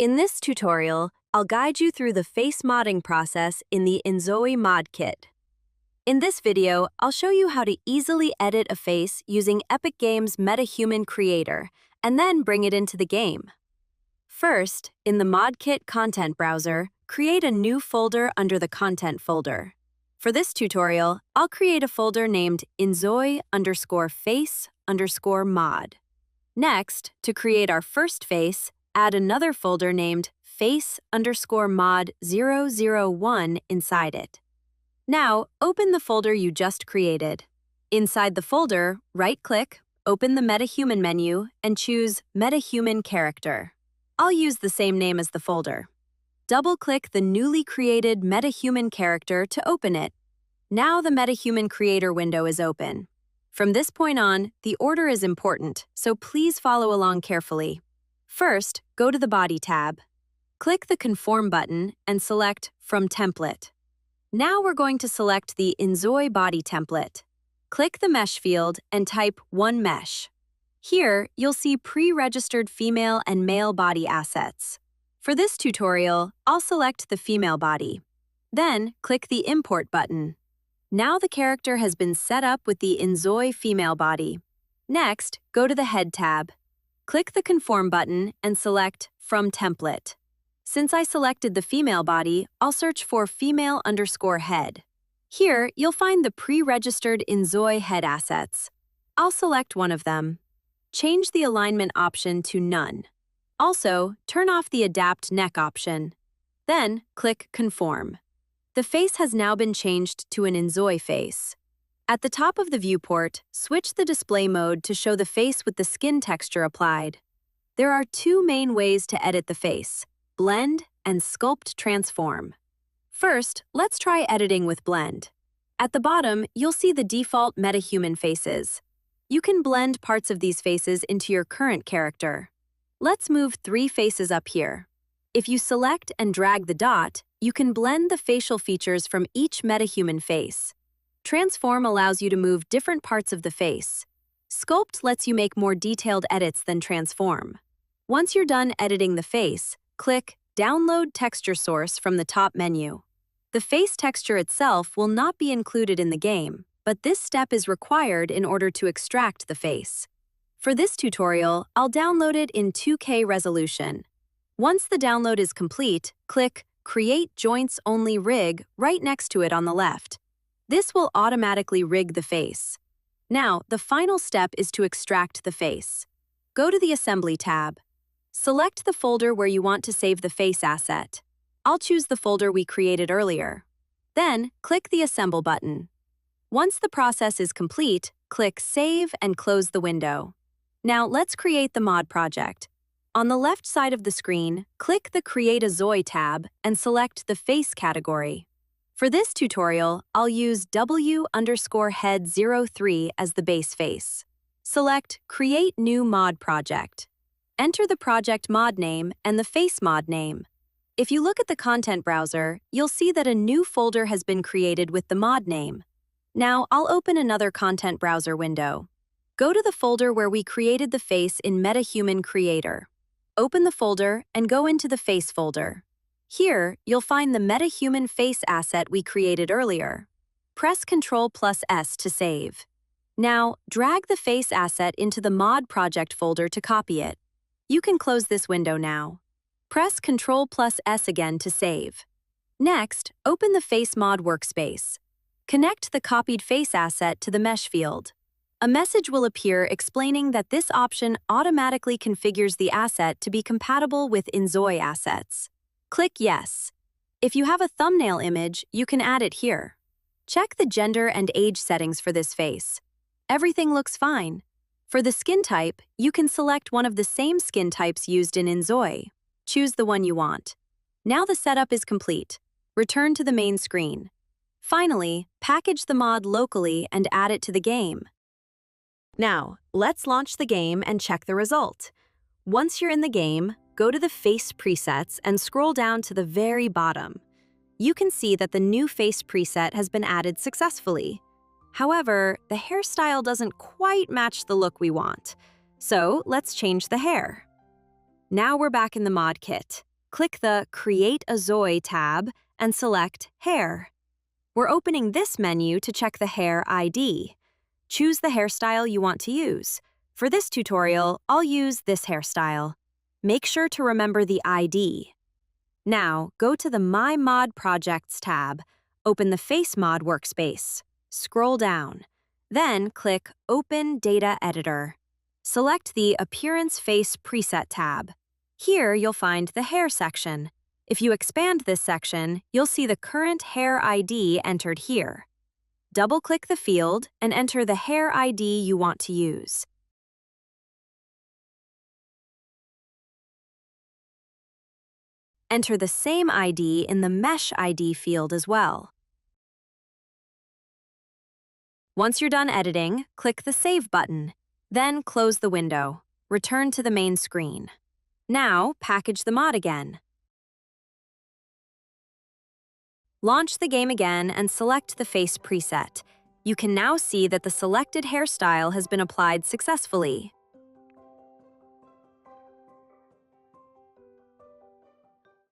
In this tutorial, I'll guide you through the face modding process in the inZOI ModKit. In this video, I'll show you how to easily edit a face using Epic Games' MetaHuman Creator, and then bring it into the game. First, in the ModKit content browser, create a new folder under the Content folder. For this tutorial, I'll create a folder named inZOI_face_mod. Next, to create our first face, add another folder named face_mod001 inside it. Now, open the folder you just created. Inside the folder, right-click, open the MetaHuman menu, and choose MetaHuman Character. I'll use the same name as the folder. Double-click the newly created MetaHuman Character to open it. Now the MetaHuman Creator window is open. From this point on, the order is important, so please follow along carefully. First, go to the Body tab. Click the Conform button and select From Template. Now we're going to select the inZOI body template. Click the Mesh field and type One Mesh. Here, you'll see pre-registered female and male body assets. For this tutorial, I'll select the female body. Then, click the Import button. Now the character has been set up with the inZOI female body. Next, go to the Head tab. Click the Conform button and select From Template. Since I selected the female body, I'll search for female_head. Here, you'll find the pre-registered inZOI head assets. I'll select one of them. Change the alignment option to None. Also, turn off the Adapt Neck option. Then, click Conform. The face has now been changed to an inZOI face. At the top of the viewport, switch the display mode to show the face with the skin texture applied. There are two main ways to edit the face: Blend and Sculpt Transform. First, let's try editing with Blend. At the bottom, you'll see the default MetaHuman faces. You can blend parts of these faces into your current character. Let's move 3 faces up here. If you select and drag the dot, you can blend the facial features from each MetaHuman face. Transform allows you to move different parts of the face. Sculpt lets you make more detailed edits than Transform. Once you're done editing the face, click Download Texture Source from the top menu. The face texture itself will not be included in the game, but this step is required in order to extract the face. For this tutorial, I'll download it in 2K resolution. Once the download is complete, click Create Joints Only Rig right next to it on the left. This will automatically rig the face. Now, the final step is to extract the face. Go to the Assembly tab. Select the folder where you want to save the face asset. I'll choose the folder we created earlier. Then, click the Assemble button. Once the process is complete, click Save and close the window. Now, let's create the mod project. On the left side of the screen, click the Create a ZOI tab and select the Face category. For this tutorial, I'll use W_head03 as the base face. Select Create New Mod Project. Enter the project mod name and the face mod name. If you look at the content browser, you'll see that a new folder has been created with the mod name. Now, I'll open another content browser window. Go to the folder where we created the face in MetaHuman Creator. Open the folder and go into the Face folder. Here, you'll find the MetaHuman face asset we created earlier. Press Ctrl+S to save. Now, drag the face asset into the Mod Project folder to copy it. You can close this window now. Press Ctrl+S again to save. Next, open the Face Mod workspace. Connect the copied face asset to the Mesh field. A message will appear explaining that this option automatically configures the asset to be compatible with inZOI assets. Click Yes. If you have a thumbnail image, you can add it here. Check the gender and age settings for this face. Everything looks fine. For the skin type, you can select one of the same skin types used in inZOI. Choose the one you want. Now the setup is complete. Return to the main screen. Finally, package the mod locally and add it to the game. Now, let's launch the game and check the result. Once you're in the game, go to the Face presets and scroll down to the very bottom. You can see that the new face preset has been added successfully. However, the hairstyle doesn't quite match the look we want. So let's change the hair. Now we're back in the ModKit. click the Create a ZOI tab and select Hair. We're opening this menu to check the hair ID. Choose the hairstyle you want to use. For this tutorial, I'll use this hairstyle. Make sure to remember the ID. Now, go to the My Mod Projects tab. Open the Face Mod workspace. Scroll down. Then click Open Data Editor. Select the Appearance Face Preset tab. Here you'll find the Hair section. If you expand this section, you'll see the current hair ID entered here. Double-click the field and enter the hair ID you want to use. Enter the same ID in the Mesh ID field as well. Once you're done editing, click the Save button. Then close the window. Return to the main screen. Now, package the mod again. Launch the game again and select the face preset. You can now see that the selected hairstyle has been applied successfully.